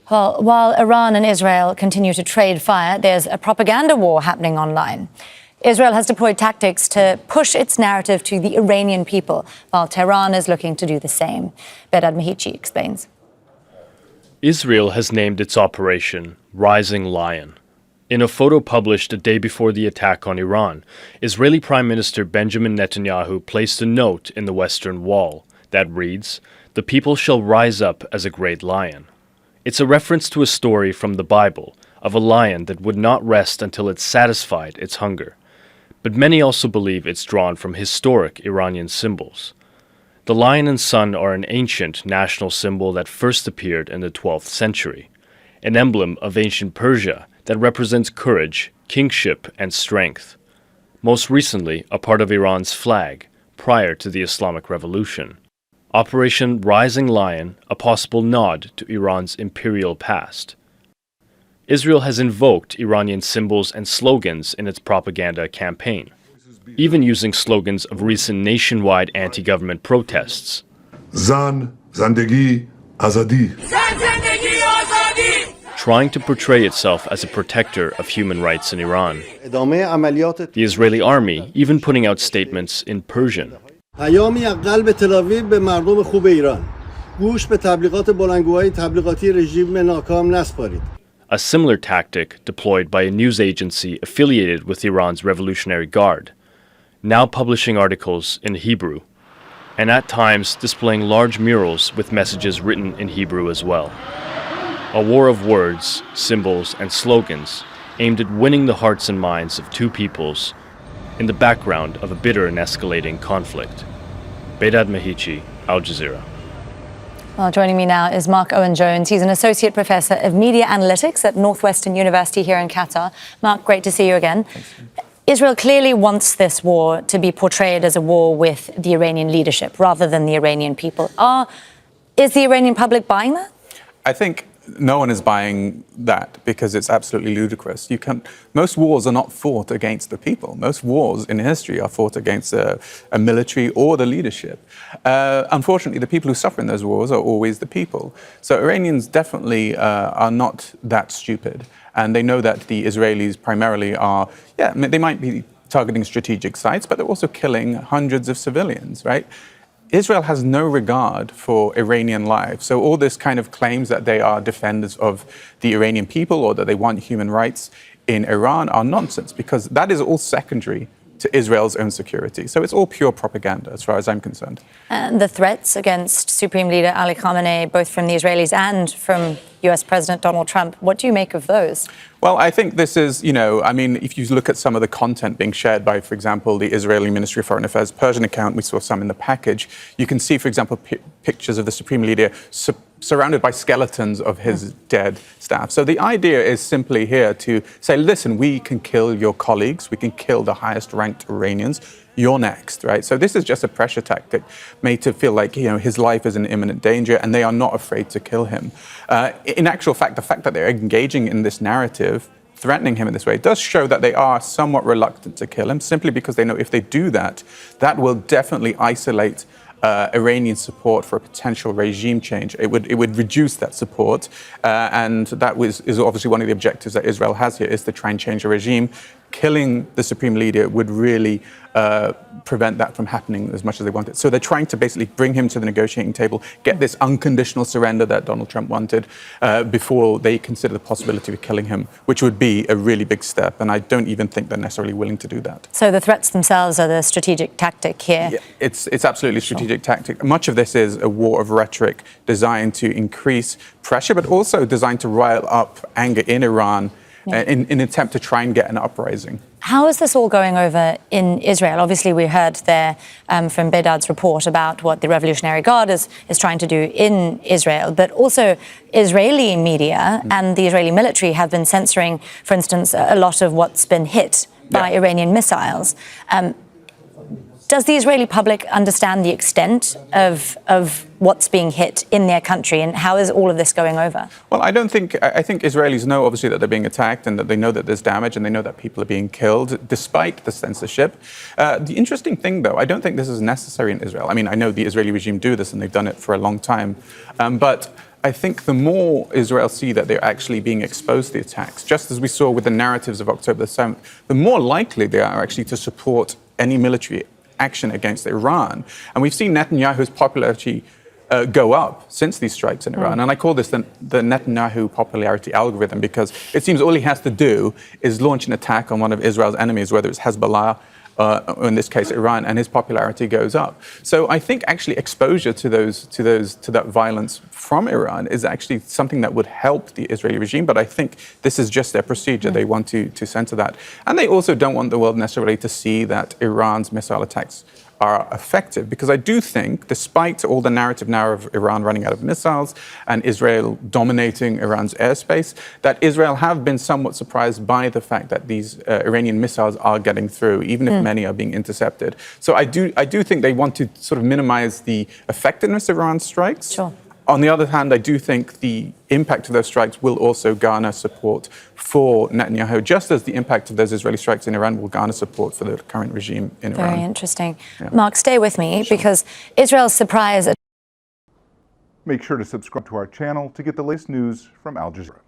Well, while Iran and Israel continue to trade fire, there's a propaganda war happening online. Israel has deployed tactics to push its narrative to the Iranian people, while Tehran is looking to do the same. Behdad Mahichi explains. Israel has named its operation Rising Lion. In a photo published a day before the attack on Iran, Israeli Prime Minister Benjamin Netanyahu placed a note in the Western Wall that reads, "The people shall rise up as a great lion." It's a reference to a story from the Bible of a lion that would not rest until it satisfied its hunger. But many also believe it's drawn from historic Iranian symbols. The lion and sun are an ancient national symbol that first appeared in the 12th century, an emblem of ancient Persia that represents courage, kingship, and strength. Most recently, a part of Iran's flag prior to the Islamic Revolution. Operation Rising Lion, a possible nod to Iran's imperial past. Israel has invoked Iranian symbols and slogans in its propaganda campaign, even using slogans of recent nationwide anti-government protests. Zan, Zandegi, Azadi. Trying to portray itself as a protector of human rights in Iran. The Israeli army even putting out statements in Persian. پیامی از قلب تل آویو به مردم خوب ایران گوش به تبلیغات بلندگوهای تبلیغاتی رژیم ناکام نسپارید. A similar tactic deployed by a news agency affiliated with Iran's Revolutionary Guard, now publishing articles in Hebrew, and at times displaying large murals with messages written in Hebrew as well. A war of words, symbols, and slogans aimed at winning the hearts and minds of two peoples in the background of a bitter and escalating conflict. Behdad Mahichi, Al Jazeera. Well, joining me now is Marc Owen Jones. He's an associate professor of media analytics at Northwestern University here in Qatar. Marc, great to see you again. Israel clearly wants this war to be portrayed as a war with the Iranian leadership rather than the Iranian people. Is the Iranian public buying that? I think no one is buying that because it's absolutely ludicrous. Most wars are not fought against the people. Most wars in history are fought against a military or the leadership. Unfortunately, the people who suffer in those wars are always the people. So Iranians definitely are not that stupid. And they know that the Israelis primarily are, they might be targeting strategic sites, but they're also killing hundreds of civilians, right? Israel has no regard for Iranian life. So all this kind of claims that they are defenders of the Iranian people or that they want human rights in Iran are nonsense, because that is all secondary to Israel's own security. So it's all pure propaganda as far as I'm concerned. And the threats against Supreme Leader Ali Khamenei, both from the Israelis and from US President Donald Trump, what do you make of those? Well, I think this is, if you look at some of the content being shared by, for example, the Israeli Ministry of Foreign Affairs Persian account, we saw some in the package. You can see, for example, pictures of the Supreme Leader surrounded by skeletons of his dead staff. So the idea is simply here to say, listen, we can kill your colleagues, we can kill the highest ranked Iranians, you're next, right? So this is just a pressure tactic made to feel like, his life is in imminent danger and they are not afraid to kill him. In actual fact, the fact that they're engaging in this narrative, threatening him in this way, does show that they are somewhat reluctant to kill him, simply because they know if they do that, that will definitely isolate Iranian support for a potential regime change. It would reduce that support, and that is obviously one of the objectives that Israel has here, is to try and change the regime. Killing the Supreme Leader would really prevent that from happening as much as they wanted. So they're trying to basically bring him to the negotiating table, get this unconditional surrender that Donald Trump wanted before they consider the possibility of killing him, which would be a really big step. And I don't even think they're necessarily willing to do that. So the threats themselves are the strategic tactic here? Yeah, it's absolutely a strategic tactic. Much of this is a war of rhetoric designed to increase pressure, but also designed to rile up anger in Iran in an attempt to try and get an uprising. How is this all going over in Israel? Obviously, we heard there from Behdad's report about what the Revolutionary Guard is trying to do in Israel, but also Israeli media and the Israeli military have been censoring, for instance, a lot of what's been hit by Iranian missiles. Does the Israeli public understand the extent of what's being hit in their country, and how is all of this going over? Well, I think Israelis know, obviously, that they're being attacked and that they know that there's damage and they know that people are being killed despite the censorship. The interesting thing, though, I don't think this is necessary in Israel. I mean, I know the Israeli regime do this and they've done it for a long time, but I think the more Israel see that they're actually being exposed to the attacks, just as we saw with the narratives of October the 7th, the more likely they are actually to support any military action against Iran. And we've seen Netanyahu's popularity go up since these strikes in Iran. And I call this the Netanyahu popularity algorithm, because it seems all he has to do is launch an attack on one of Israel's enemies, whether it's Hezbollah, or in this case Iran, and his popularity goes up. So I think actually exposure to that violence from Iran is actually something that would help the Israeli regime. But I think this is just their procedure. They want to censor that. And they also don't want the world necessarily to see that Iran's missile attacks are effective, because I do think, despite all the narrative now of Iran running out of missiles and Israel dominating Iran's airspace, that Israel have been somewhat surprised by the fact that these Iranian missiles are getting through, even if many are being intercepted. So I do think they want to sort of minimize the effectiveness of Iran's strikes. Sure. On the other hand, I do think the impact of those strikes will also garner support for Netanyahu, just as the impact of those Israeli strikes in Iran will garner support for the current regime in Iran. Very interesting. Yeah. Marc, stay with me, because Israel's surprise. Make sure to subscribe to our channel to get the latest news from Al Jazeera.